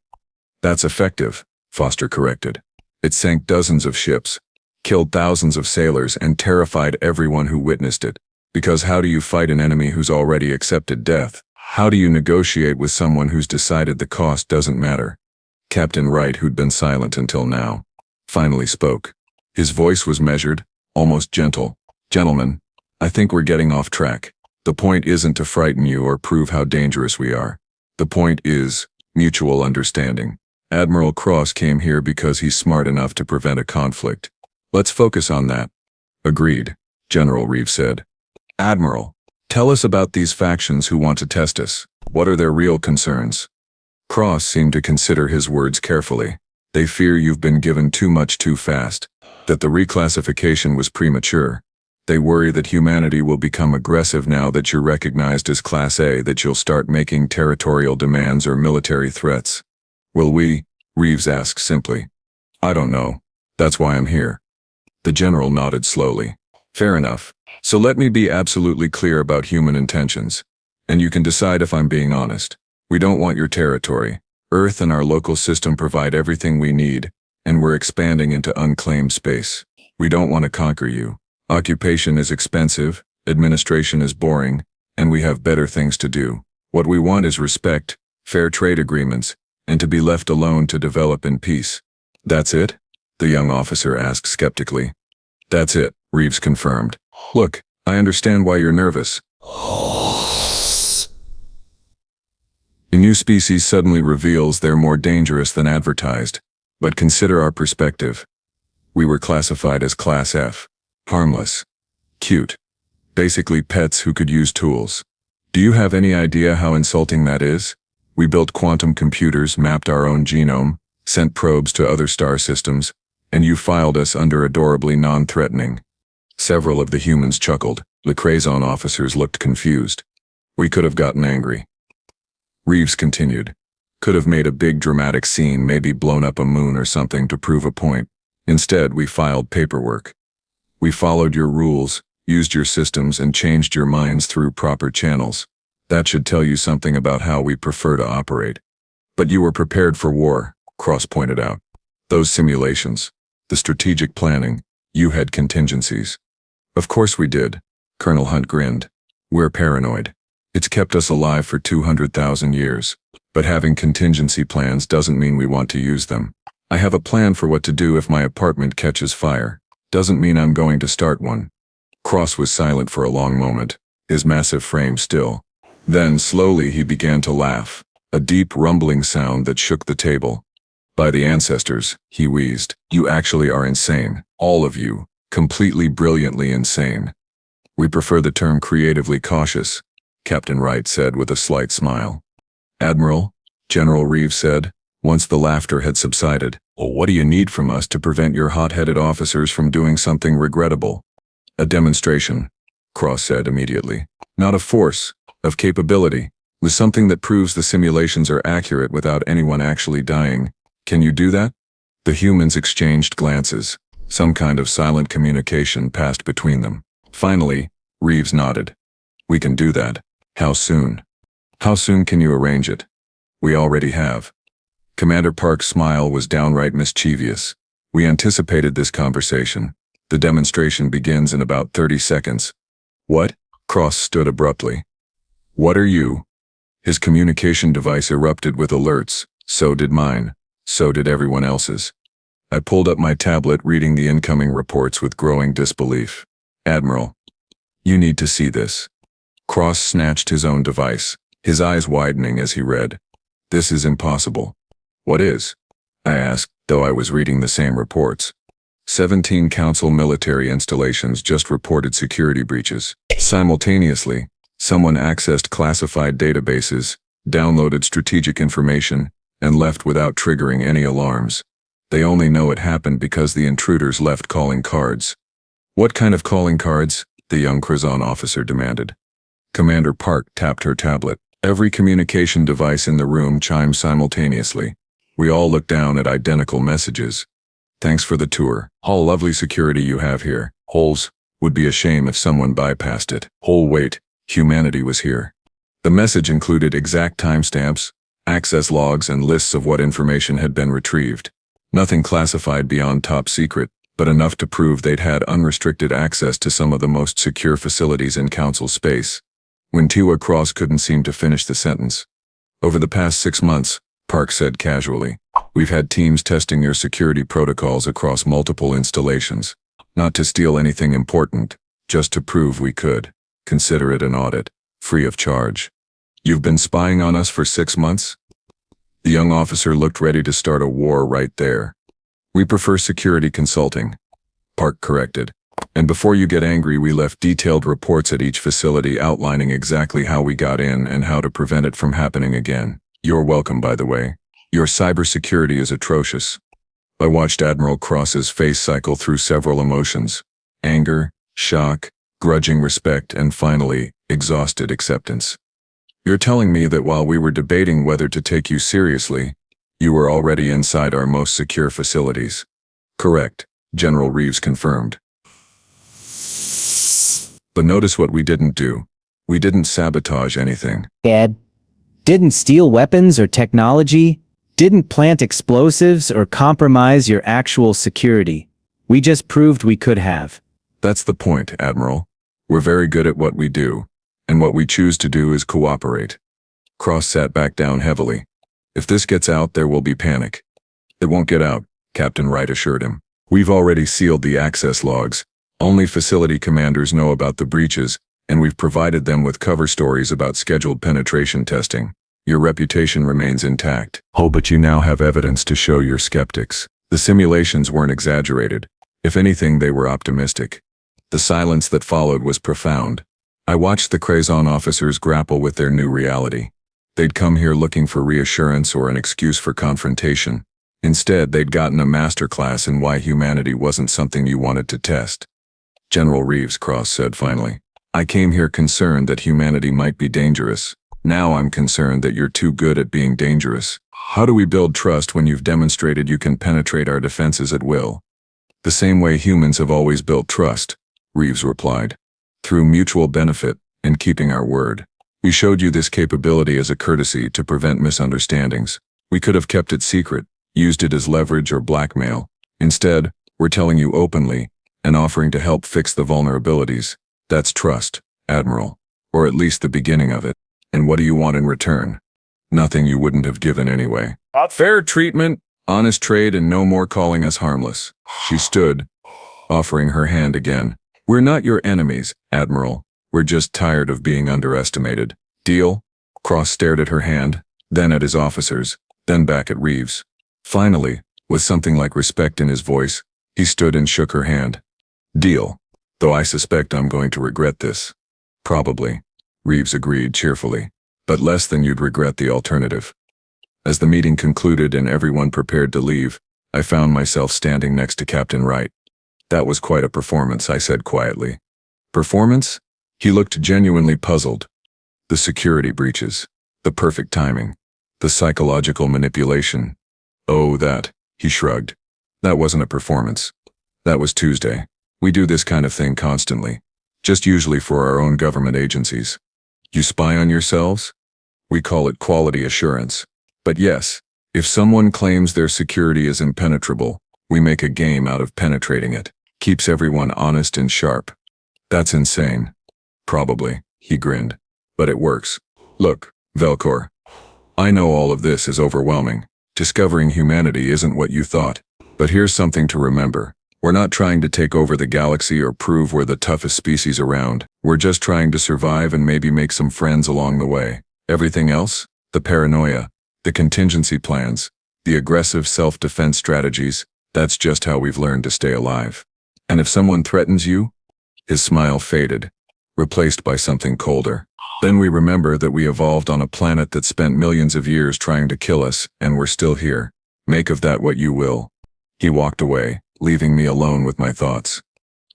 That's effective, Foster corrected. It sank dozens of ships, killed thousands of sailors, and terrified everyone who witnessed it. Because how do you fight an enemy who's already accepted death? How do you negotiate with someone who's decided the cost doesn't matter? Captain Wright, who'd been silent until now, finally spoke. His voice was measured, almost gentle. Gentlemen, I think we're getting off track. The point isn't to frighten you or prove how dangerous we are. The point is mutual understanding. Admiral Kross came here because he's smart enough to prevent a conflict. Let's focus on that. Agreed, General Reeve said. Admiral, tell us about these factions who want to test us. What are their real concerns? Kross seemed to consider his words carefully. They fear you've been given too much too fast, that the reclassification was premature. They worry that humanity will become aggressive now that you're recognized as Class A, that you'll start making territorial demands or military threats. Will we? Reeves asked simply. I don't know. That's why I'm here. The general nodded slowly. Fair enough. So let me be absolutely clear about human intentions. And you can decide if I'm being honest. We don't want your territory. Earth and our local system provide everything we need, and we're expanding into unclaimed space. We don't want to conquer you. Occupation is expensive, administration is boring, and we have better things to do. What we want is respect, fair trade agreements, and to be left alone to develop in peace. That's it? the young officer asked skeptically. That's it, Reeves confirmed. Look, I understand why you're nervous. A new species suddenly reveals they're more dangerous than advertised. But consider our perspective. We were classified as Class F. Harmless. Cute. Basically pets who could use tools. Do you have any idea how insulting that is? We built quantum computers, mapped our own genome, sent probes to other star systems, and you filed us under adorably non-threatening. Several of the humans chuckled. The Krazon officers looked confused. We could have gotten angry. Reeves continued. Could have made a big dramatic scene, maybe blown up a moon or something to prove a point. Instead, we filed paperwork. We followed your rules, used your systems, and changed your minds through proper channels. That should tell you something about how we prefer to operate. But you were prepared for war, Kross pointed out. Those simulations, the strategic planning, you had contingencies. Of course we did, Colonel Hunt grinned. We're paranoid. It's kept us alive for 200,000 years. But having contingency plans doesn't mean we want to use them. I have a plan for what to do if my apartment catches fire. Doesn't mean I'm going to start one. Kross was silent for a long moment, his massive frame still. Then, slowly, he began to laugh, a deep rumbling sound that shook the table. By the ancestors, he wheezed, you actually are insane, all of you, completely brilliantly insane. We prefer the term creatively cautious, Captain Wright said with a slight smile. Admiral, General Reeves said, once the laughter had subsided, well, what do you need from us to prevent your hot-headed officers from doing something regrettable? A demonstration, Kross said immediately. Not of force, of capability, with something that proves the simulations are accurate without anyone actually dying. Can you do that? The humans exchanged glances. Some kind of silent communication passed between them. Finally, Reeves nodded. We can do that. How soon? How soon can you arrange it? We already have. Commander Park's smile was downright mischievous. We anticipated this conversation. The demonstration begins in about 30 seconds. What? Kross stood abruptly. What are you? His communication device erupted with alerts. So did mine. So did everyone else's. I pulled up my tablet, reading the incoming reports with growing disbelief. Admiral, you need to see this. Kross snatched his own device, his eyes widening as he read. This is impossible. What is? I asked, though I was reading the same reports. 17 Council military installations just reported security breaches. Simultaneously, someone accessed classified databases, downloaded strategic information, and left without triggering any alarms. They only know it happened because the intruders left calling cards. What kind of calling cards? The young Krazon officer demanded. Commander Park tapped her tablet. Every communication device in the room chimed simultaneously. We all looked down at identical messages. Thanks for the tour. All lovely security you have here. Holes. Would be a shame if someone bypassed it. Whole wait. Humanity was here. The message included exact timestamps, access logs, and lists of what information had been retrieved. Nothing classified beyond top secret, but enough to prove they'd had unrestricted access to some of the most secure facilities in Council space. When Tiwa Kross couldn't seem to finish the sentence. Over the past 6 months, Park said casually, we've had teams testing your security protocols across multiple installations. Not to steal anything important, just to prove we could. Consider it an audit, free of charge. You've been spying on us for 6 months? The young officer looked ready to start a war right there. We prefer security consulting, Park corrected. And before you get angry, we left detailed reports at each facility outlining exactly how we got in and how to prevent it from happening again. You're welcome, by the way. Your cybersecurity is atrocious. I watched Admiral Kross's face cycle through several emotions. Anger, shock, grudging respect, and finally, exhausted acceptance. You're telling me that while we were debating whether to take you seriously, you were already inside our most secure facilities. Correct, General Reeves confirmed. But notice what we didn't do. We didn't sabotage anything. Dad, didn't steal weapons or technology, didn't plant explosives or compromise your actual security. We just proved we could have. That's the point, Admiral. We're very good at what we do, and what we choose to do is cooperate. Kross sat back down heavily. If this gets out, there will be panic. It won't get out, Captain Wright assured him. We've already sealed the access logs. Only facility commanders know about the breaches, and we've provided them with cover stories about scheduled penetration testing. Your reputation remains intact. Oh, but you now have evidence to show your skeptics. The simulations weren't exaggerated. If anything, they were optimistic. The silence that followed was profound. I watched the Krazon officers grapple with their new reality. They'd come here looking for reassurance or an excuse for confrontation. Instead, they'd gotten a masterclass in why humanity wasn't something you wanted to test. General Reeves, Kross said finally. I came here concerned that humanity might be dangerous. Now I'm concerned that you're too good at being dangerous. How do we build trust when you've demonstrated you can penetrate our defenses at will? The same way humans have always built trust, Reeves replied. Through mutual benefit and keeping our word. We showed you this capability as a courtesy to prevent misunderstandings. We could have kept it secret, used it as leverage or blackmail. Instead, we're telling you openly and offering to help fix the vulnerabilities. That's trust, Admiral. Or at least the beginning of it. And what do you want in return? Nothing you wouldn't have given anyway. Fair treatment, honest trade, and no more calling us harmless. She stood, offering her hand again. We're not your enemies, Admiral. We're just tired of being underestimated. Deal? Kross stared at her hand, then at his officers, then back at Reeves. Finally, with something like respect in his voice, he stood and shook her hand. Deal. Though I suspect I'm going to regret this. Probably. Reeves agreed cheerfully, but less than you'd regret the alternative. As the meeting concluded and everyone prepared to leave, I found myself standing next to Captain Wright. That was quite a performance, I said quietly. Performance? He looked genuinely puzzled. The security breaches, the perfect timing, the psychological manipulation. Oh, that, he shrugged. That wasn't a performance. That was Tuesday. We do this kind of thing constantly, just usually for our own government agencies. You spy on yourselves? We call it quality assurance. But yes, if someone claims their security is impenetrable, we make a game out of penetrating it. Keeps everyone honest and sharp. That's insane. Probably, he grinned. But it works. Look, Velkor. I know all of this is overwhelming. Discovering humanity isn't what you thought. But here's something to remember. We're not trying to take over the galaxy or prove we're the toughest species around. We're just trying to survive and maybe make some friends along the way. Everything else? The paranoia, the contingency plans, the aggressive self-defense strategies, that's just how we've learned to stay alive. And if someone threatens you? His smile faded, replaced by something colder. Then we remember that we evolved on a planet that spent millions of years trying to kill us, and we're still here. Make of that what you will. He walked away, leaving me alone with my thoughts.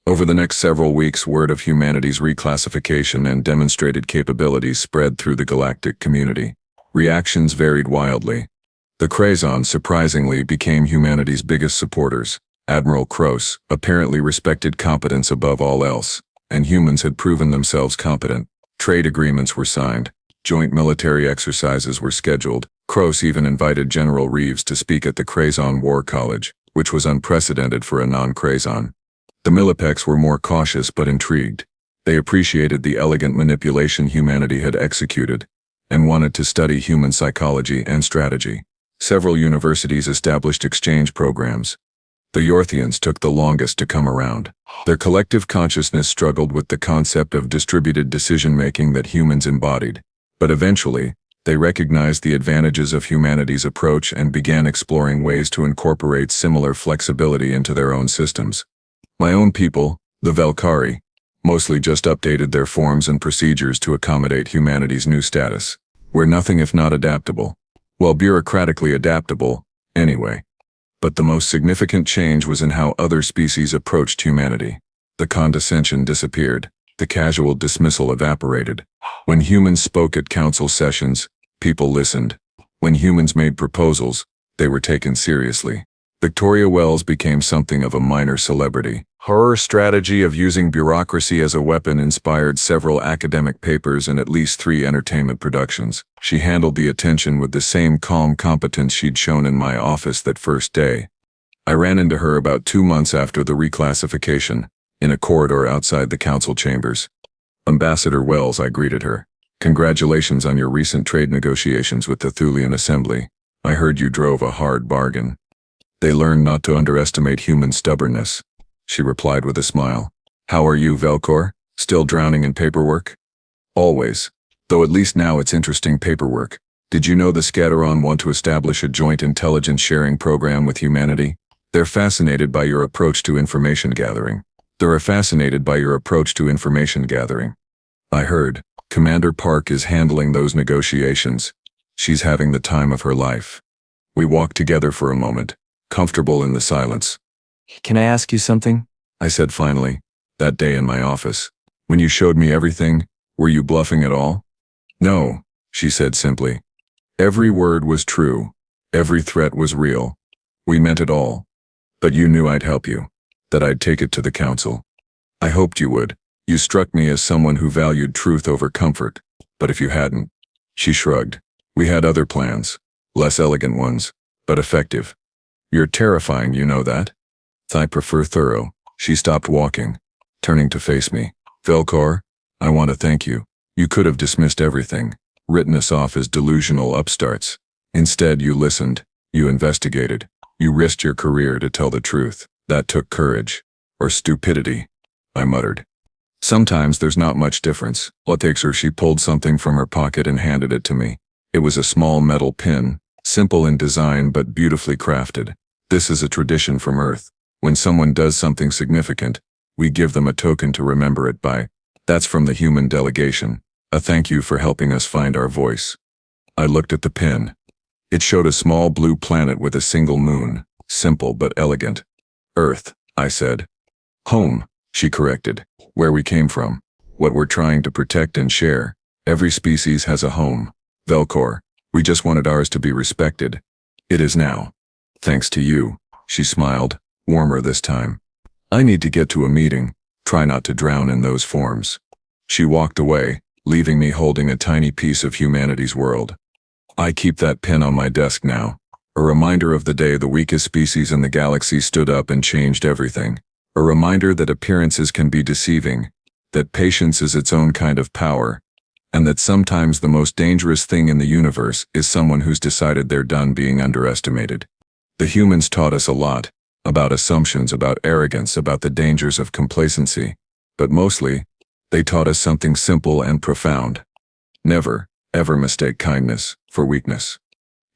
Over the next several weeks, word of humanity's reclassification and demonstrated capabilities spread through the galactic community. Reactions varied wildly. The Krazon surprisingly became humanity's biggest supporters. Admiral Kross apparently respected competence above all else, and humans had proven themselves competent. Trade agreements were signed. Joint military exercises were scheduled. Kross even invited General Reeves to speak at the Krazon War College, which was unprecedented for a non-Krazon. The Millipecs were more cautious but intrigued. They appreciated the elegant manipulation humanity had executed, and wanted to study human psychology and strategy. Several universities established exchange programs. The Yorthians took the longest to come around. Their collective consciousness struggled with the concept of distributed decision-making that humans embodied, but eventually, they recognized the advantages of humanity's approach and began exploring ways to incorporate similar flexibility into their own systems. My own people, the Velkari, mostly just updated their forms and procedures to accommodate humanity's new status. We're nothing if not adaptable. Well, bureaucratically adaptable, anyway. But the most significant change was in how other species approached humanity. The condescension disappeared. The casual dismissal evaporated. When humans spoke at council sessions, people listened. When humans made proposals, they were taken seriously. Victoria Wells became something of a minor celebrity. Her strategy of using bureaucracy as a weapon inspired several academic papers and at least 3 entertainment productions. She handled the attention with the same calm competence she'd shown in my office that first day. I ran into her about 2 months after the reclassification, in a corridor outside the council chambers. Ambassador Wells, I greeted her. Congratulations on your recent trade negotiations with the Thulian Assembly. I heard you drove a hard bargain. They learn not to underestimate human stubbornness. She replied with a smile. How are you, Velkor? Still drowning in paperwork? Always. Though at least now it's interesting paperwork. Did you know the Scatteron want to establish a joint intelligence sharing program with humanity? They're fascinated by your approach to information gathering. I heard. Commander Park is handling those negotiations. She's having the time of her life. We walked together for a moment, comfortable in the silence. Can I ask you something? I said finally, that day in my office. When you showed me everything, were you bluffing at all? No, she said simply. Every word was true. Every threat was real. We meant it all. But you knew I'd help you, that I'd take it to the council. I hoped you would. You struck me as someone who valued truth over comfort. But if you hadn't, she shrugged. We had other plans, less elegant ones, but effective. You're terrifying, you know that? I prefer thorough. She stopped walking, turning to face me. Velkor, I want to thank you. You could have dismissed everything, written us off as delusional upstarts. Instead, you listened, you investigated, you risked your career to tell the truth. That took courage. Or stupidity, I muttered. Sometimes there's not much difference. She pulled something from her pocket and handed it to me. It was a small metal pin, simple in design but beautifully crafted. This is a tradition from Earth. When someone does something significant, we give them a token to remember it by. That's from the human delegation. A thank you for helping us find our voice. I looked at the pin. It showed a small blue planet with a single moon. Simple but elegant. Earth, I said. Home, she corrected. Where we came from. What we're trying to protect and share. Every species has a home. Velkor, we just wanted ours to be respected. It is now. Thanks to you, she smiled, warmer this time. I need to get to a meeting. Try not to drown in those forms. She walked away, leaving me holding a tiny piece of humanity's world. I keep that pin on my desk now. A reminder of the day the weakest species in the galaxy stood up and changed everything. A reminder that appearances can be deceiving, that patience is its own kind of power, and that sometimes the most dangerous thing in the universe is someone who's decided they're done being underestimated. The humans taught us a lot, about assumptions, about arrogance, about the dangers of complacency, but mostly, they taught us something simple and profound. Never, ever mistake kindness for weakness.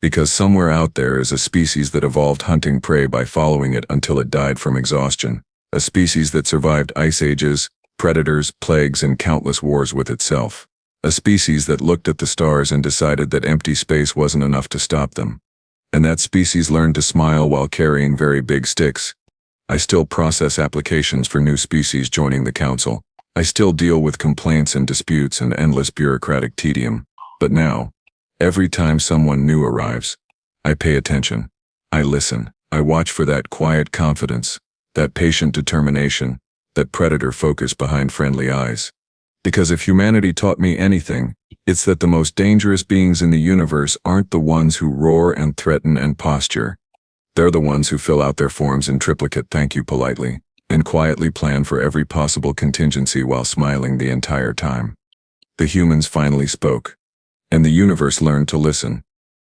Because somewhere out there is a species that evolved hunting prey by following it until it died from exhaustion. A species that survived ice ages, predators, plagues, and countless wars with itself. A species that looked at the stars and decided that empty space wasn't enough to stop them. And that species learned to smile while carrying very big sticks. I still process applications for new species joining the council. I still deal with complaints and disputes and endless bureaucratic tedium. But now, every time someone new arrives, I pay attention. I listen. I watch for that quiet confidence, that patient determination, that predator focus behind friendly eyes. Because if humanity taught me anything, it's that the most dangerous beings in the universe aren't the ones who roar and threaten and posture. They're the ones who fill out their forms in triplicate thank you politely, and quietly plan for every possible contingency while smiling the entire time. The humans finally spoke. And the universe learned to listen.